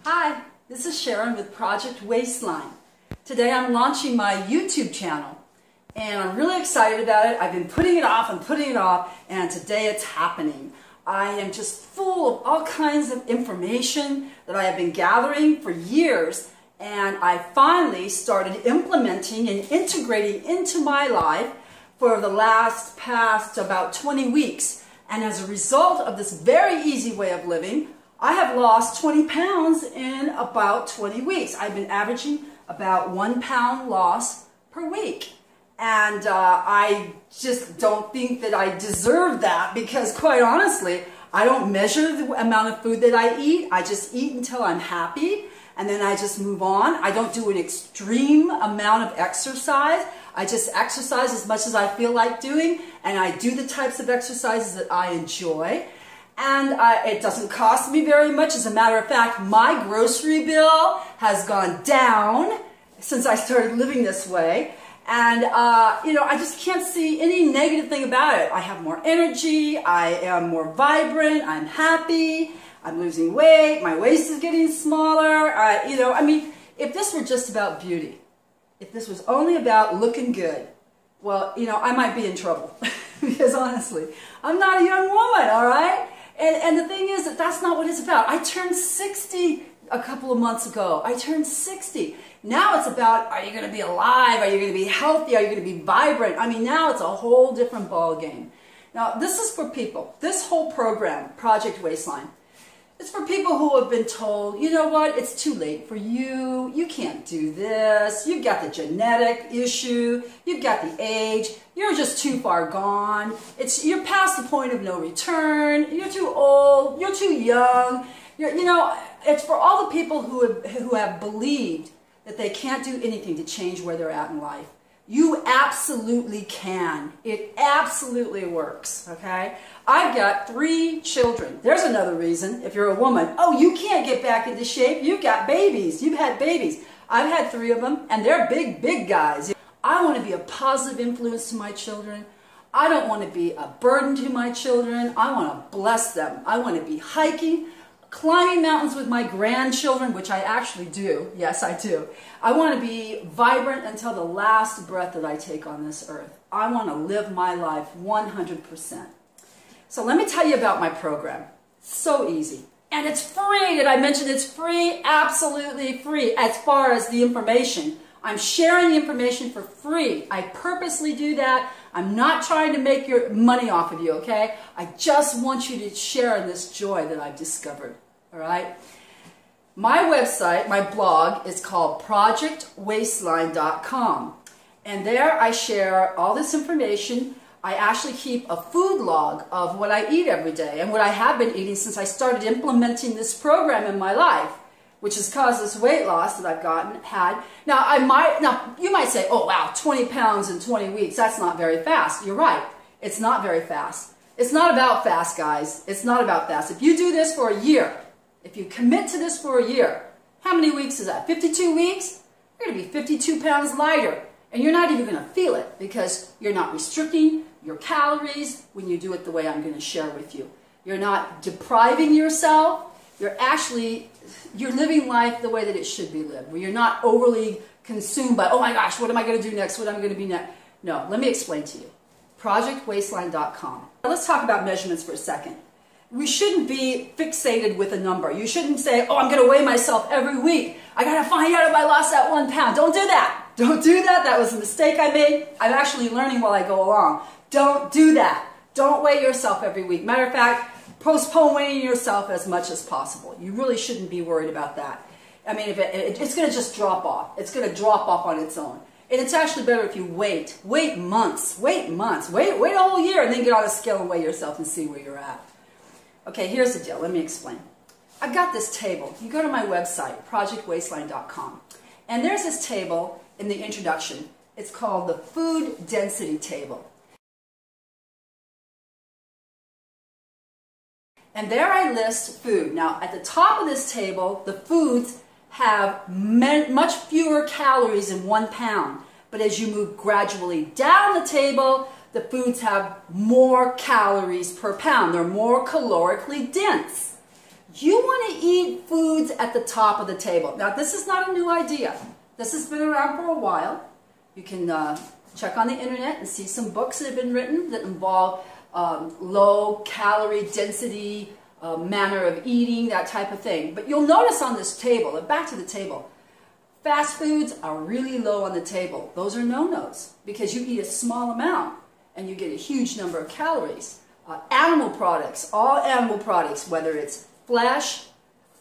Hi, this is Sharon with Project Waistline. Today I'm launching my YouTube channel and I'm really excited about it. I've been putting it off and today it's happening. I am just full of all kinds of information that I have been gathering for years, and I finally started implementing and integrating into my life for the past about 20 weeks. And as a result of this very easy way of living, I have lost 20 pounds in about 20 weeks. I've been averaging about 1 pound loss per week. And I just don't think that I deserve that, because quite honestly, I don't measure the amount of food that I eat. I just eat until I'm happy, and then I just move on. I don't do an extreme amount of exercise. I just exercise as much as I feel like doing, and I do the types of exercises that I enjoy. And it doesn't cost me very much. As a matter of fact, my grocery bill has gone down since I started living this way. And, I just can't see any negative thing about it. I have more energy, I am more vibrant, I'm happy, I'm losing weight, my waist is getting smaller. If this were just about beauty, if this was only about looking good, well, I might be in trouble. Because honestly, I'm not a young woman, all right? And the thing is that that's not what it's about. I turned 60 a couple of months ago. I turned 60. Now it's about, are you going to be alive? Are you going to be healthy? Are you going to be vibrant? I mean, now it's a whole different ball game. Now, this is for people. This whole program, Project Waistline, it's for people who have been told, you know what, it's too late for you. You can't do this. You've got the genetic issue. You've got the age. You're just too far gone. You're past the point of no return. You're too old. You're too young. It's for all the people who have believed that they can't do anything to change where they're at in life. You absolutely can. It absolutely works, okay? I've got 3 children. There's another reason, if you're a woman. Oh, you can't get back into shape. You've got babies. You've had babies. I've had 3 of them, and they're big, big guys. I want to be a positive influence to my children. I don't want to be a burden to my children. I want to bless them. I want to be hiking, climbing mountains with my grandchildren, which I actually do. Yes, I do. I want to be vibrant until the last breath that I take on this earth. I want to live my life 100%. So let me tell you about my program. So easy. And it's free. Did I mention it's free? Absolutely free. As far as the information, I'm sharing the information for free. I purposely do that. I'm not trying to make your money off of you, okay? I just want you to share in this joy that I've discovered, all right? My website, my blog, is called projectwaistline.com. And there I share all this information. I actually keep a food log of what I eat every day and what I have been eating since I started implementing this program in my life, which has caused this weight loss that I've had. Now, you might say, oh wow, 20 pounds in 20 weeks, that's not very fast. You're right, it's not very fast. It's not about fast, guys. It's not about fast. If you do this for a year, if you commit to this for a year, how many weeks is that? 52 weeks? You're going to be 52 pounds lighter. And you're not even going to feel it because you're not restricting your calories when you do it the way I'm going to share with you. You're not depriving yourself. You're living life the way that it should be lived, where you're not overly consumed by, oh my gosh, what am I going to do next? What am I going to be next? No, let me explain to you. ProjectWaistline.com. Let's talk about measurements for a second. We shouldn't be fixated with a number. You shouldn't say, oh, I'm going to weigh myself every week. I got to find out if I lost that 1 pound. Don't do that. Don't do that. That was a mistake I made. I'm actually learning while I go along. Don't do that. Don't weigh yourself every week. Matter of fact, postpone weighing yourself as much as possible. You really shouldn't be worried about that. I mean, it's going to just drop off. It's going to drop off on its own. And it's actually better if you wait months, wait a whole year, and then get on a scale and weigh yourself and see where you're at. Okay, here's the deal. Let me explain. I've got this table. You go to my website, projectwaistline.com, and there's this table in the introduction. It's called the food density table. And there I list food. Now, at the top of this table, the foods have much fewer calories in 1 pound. But as you move gradually down the table, the foods have more calories per pound. They're more calorically dense. You want to eat foods at at the top of the table. Now, this is not a new idea. This has been around for a while. You can check on the internet and see some books that have been written that involve low calorie density, manner of eating, that type of thing. But you'll notice on this table, back to the table, fast foods are really low on the table. Those are no-nos because you eat a small amount and you get a huge number of calories. Animal products, all animal products, whether it's flesh,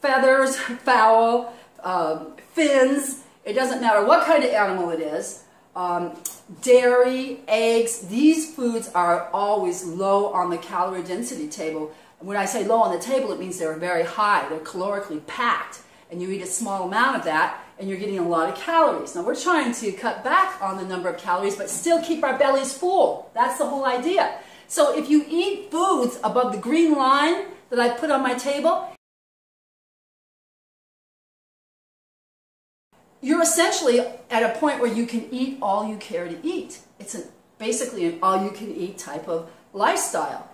feathers, fowl, fins, it doesn't matter what kind of animal it is, dairy, eggs, these foods are always low on the calorie density table. When I say low on the table, it means they're very high, they're calorically packed, and you eat a small amount of that, and you're getting a lot of calories. Now, we're trying to cut back on the number of calories, but still keep our bellies full. That's the whole idea. So if you eat foods above the green line that I put on my table, you're essentially at a point where you can eat all you care to eat. It's basically an all-you-can-eat type of lifestyle.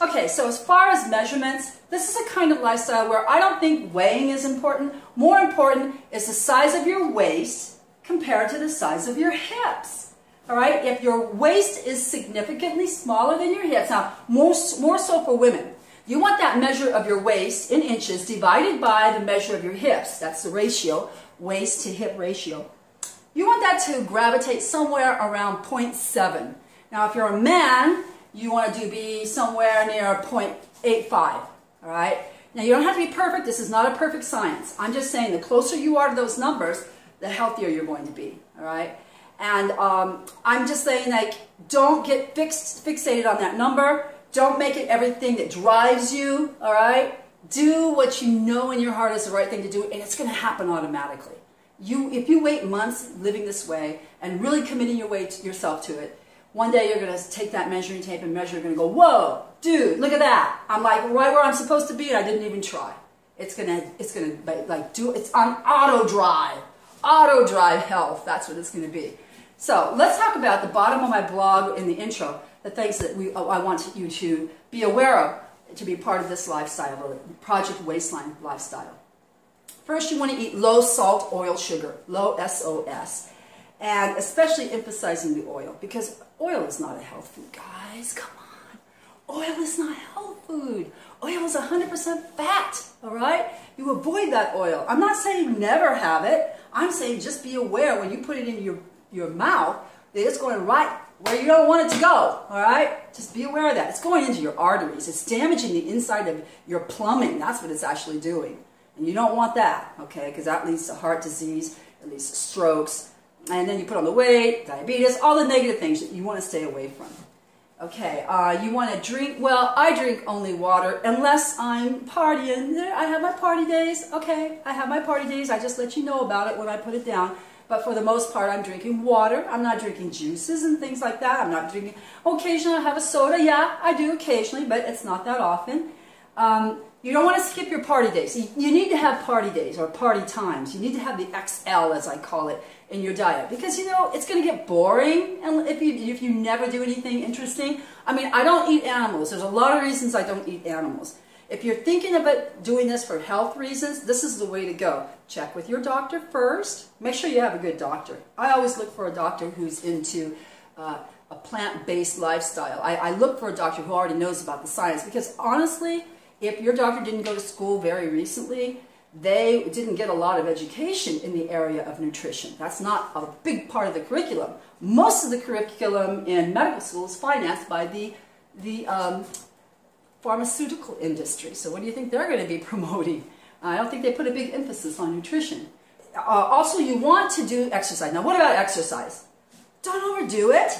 Okay, so as far as measurements, this is a kind of lifestyle where I don't think weighing is important. More important is the size of your waist compared to the size of your hips. All right, if your waist is significantly smaller than your hips, now more so for women, you want that measure of your waist in inches divided by the measure of your hips. That's the ratio, waist to hip ratio. You want that to gravitate somewhere around 0.7. Now, if you're a man, you want to be somewhere near 0.85, all right? Now, you don't have to be perfect. This is not a perfect science. I'm just saying the closer you are to those numbers, the healthier you're going to be, all right? And I'm just saying, like, don't get fixated on that number. Don't make it everything that drives you, all right? Do what you know in your heart is the right thing to do, and it's going to happen automatically. If you wait months living this way and really committing yourself to it, one day you're going to take that measuring tape and measure. You're going to go, whoa, dude, look at that. I'm like right where I'm supposed to be, and I didn't even try. It's gonna like it's on auto drive health. That's what it's going to be. So let's talk about the bottom of my blog in the intro, the things that I want you to be aware of to be part of this lifestyle, Project Waistline lifestyle. First, you want to eat low salt, oil, sugar, low SOS. And especially emphasizing the oil, because oil is not a health food, guys. Come on. Oil is not health food. Oil is 100% fat, all right? You avoid that oil. I'm not saying never have it. I'm saying just be aware when you put it in your mouth that it's going right where you don't want it to go, all right? Just be aware of that. It's going into your arteries. It's damaging the inside of your plumbing. That's what it's actually doing. And you don't want that, okay? Because that leads to heart disease, it leads to strokes, and then you put on the weight, diabetes, all the negative things that you want to stay away from. Okay, you want to drink, well, I drink only water unless I'm partying. I have my party days, okay, I have my party days. I just let you know about it when I put it down. But for the most part, I'm drinking water. I'm not drinking juices and things like that. I'm not drinking, occasionally I have a soda. Yeah, I do occasionally, but it's not that often. You don't want to skip your party days. You need to have party days or party times. You need to have the XL, as I call it, in your diet. Because, you know, it's going to get boring and if you never do anything interesting. I mean, I don't eat animals. There's a lot of reasons I don't eat animals. If you're thinking about doing this for health reasons, this is the way to go. Check with your doctor first. Make sure you have a good doctor. I always look for a doctor who's into a plant-based lifestyle. I look for a doctor who already knows about the science because, honestly, if your doctor didn't go to school very recently, they didn't get a lot of education in the area of nutrition. That's not a big part of the curriculum. Most of the curriculum in medical school is financed by the pharmaceutical industry. So what do you think they're going to be promoting? I don't think they put a big emphasis on nutrition. Also, you want to do exercise. Now, what about exercise? Don't overdo it.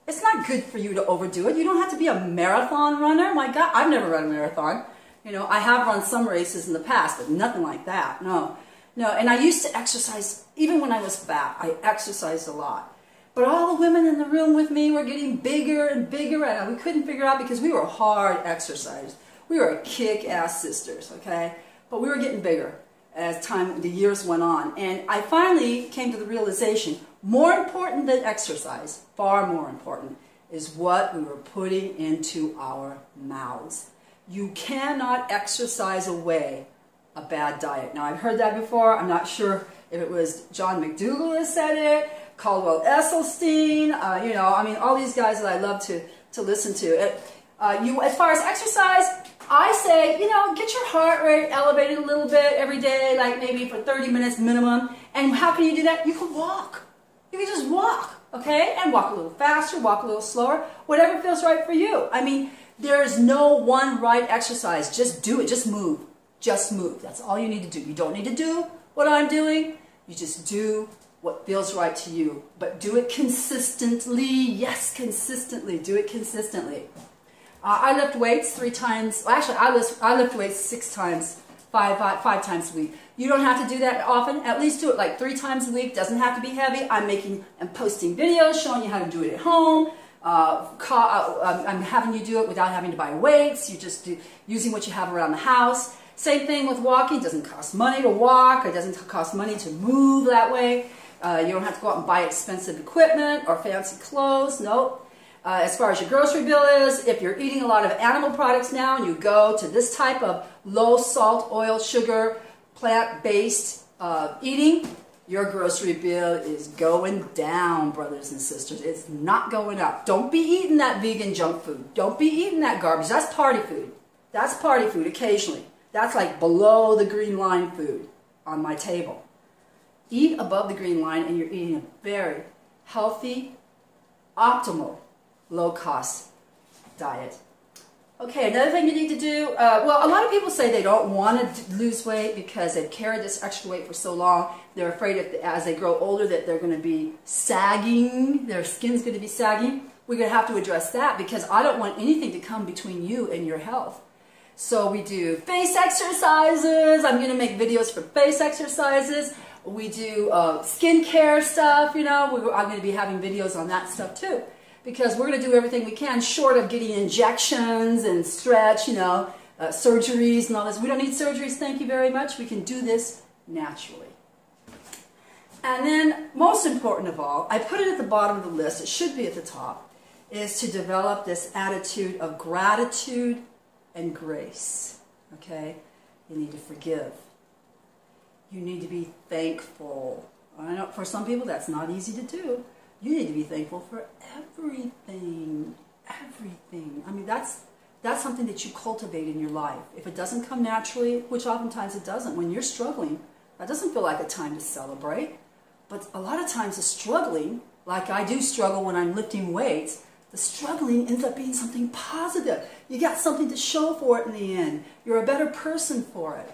It's not good for you to overdo it. You don't have to be a marathon runner. My God, I've never run a marathon. You know, I have run some races in the past, but nothing like that. No. And I used to exercise, even when I was fat, I exercised a lot. But all the women in the room with me were getting bigger and bigger, and we couldn't figure out because we were hard exercisers. We were kick-ass sisters, okay? But we were getting bigger as the years went on. And I finally came to the realization, more important than exercise, far more important, is what we were putting into our mouths. You cannot exercise away a bad diet. Now, I've heard that before. I'm not sure if it was John McDougall that said it, Caldwell Esselstyn, you know, I mean, all these guys that I love to listen to. As far as exercise, I say, you know, get your heart rate elevated a little bit every day, like maybe for 30 minutes minimum. And how can you do that? You can walk. You can just walk, okay? And walk a little faster, walk a little slower, whatever feels right for you. I mean, there's no one right exercise. Just do it. Just move. Just move. That's all you need to do. You don't need to do what I'm doing. You just do what feels right to you. But do it consistently. Yes, consistently. Do it consistently. I lift weights 3 times. Well, actually, I lift weights 6 times, five times a week. You don't have to do that often. At least do it like 3 times a week. Doesn't have to be heavy. I'm making and posting videos showing you how to do it at home. I'm having you do it without having to buy weights. You just do using what you have around the house. Same thing with walking. It doesn't cost money to walk. It doesn't cost money to move that way. You don't have to go out and buy expensive equipment or fancy clothes. Nope. As far as your grocery bill is, if you're eating a lot of animal products now and you go to this type of low salt, oil, sugar, plant-based eating, your grocery bill is going down, brothers and sisters. It's not going up. Don't be eating that vegan junk food. Don't be eating that garbage. That's party food. That's party food occasionally. That's like below the green line food on my table. Eat above the green line and you're eating a very healthy, optimal, low-cost diet. Okay, another thing you need to do, well, a lot of people say they don't want to lose weight because they've carried this extra weight for so long. They're afraid as they grow older that they're going to be sagging, their skin's going to be sagging. We're going to have to address that because I don't want anything to come between you and your health. So we do face exercises. I'm going to make videos for face exercises. We do skincare stuff, you know. I'm going to be having videos on that stuff too. Because we're going to do everything we can short of getting injections and stretch, you know, surgeries and all this. We don't need surgeries, thank you very much. We can do this naturally. And then, most important of all, I put it at the bottom of the list, it should be at the top, is to develop this attitude of gratitude and grace, okay? You need to forgive. You need to be thankful. I know for some people that's not easy to do. You need to be thankful for everything, everything. I mean, that's something that you cultivate in your life. If it doesn't come naturally, which oftentimes it doesn't, when you're struggling, that doesn't feel like a time to celebrate. But a lot of times the struggling, like I do struggle when I'm lifting weights, the struggling ends up being something positive. You got something to show for it in the end. You're a better person for it.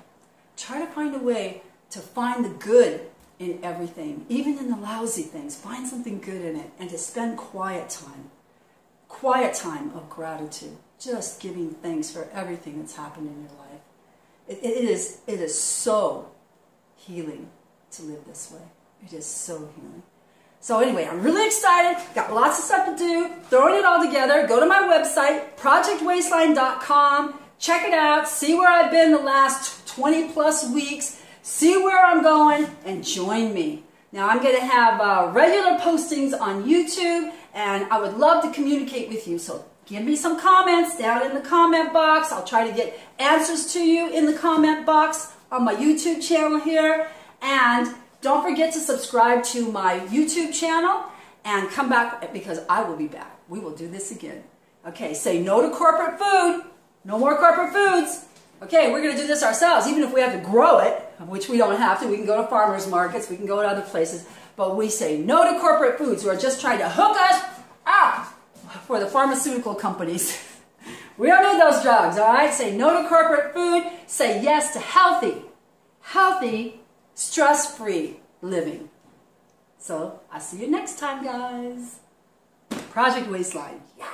Try to find a way to find the good in everything, even in the lousy things. Find something good in it and to spend quiet time of gratitude, just giving thanks for everything that's happened in your life. It is so healing to live this way. It is so healing. So anyway, I'm really excited, got lots of stuff to do, throwing it all together. Go to my website, projectwaistline.com, check it out, see where I've been the last 20 plus weeks, see where I'm going, and join me. Now I'm going to have regular postings on YouTube, and I would love to communicate with you. So give me some comments down in the comment box. I'll try to get answers to you in the comment box on my YouTube channel here. And don't forget to subscribe to my YouTube channel and come back because I will be back. We will do this again. Okay, say no to corporate food. No more corporate foods. Okay, we're going to do this ourselves, even if we have to grow it, which we don't have to. We can go to farmers markets, we can go to other places, but we say no to corporate foods who are just trying to hook us up for the pharmaceutical companies. We don't need those drugs, all right? Say no to corporate food. Say yes to healthy, stress-free living. So, I'll see you next time, guys. Project Waistline. Yeah.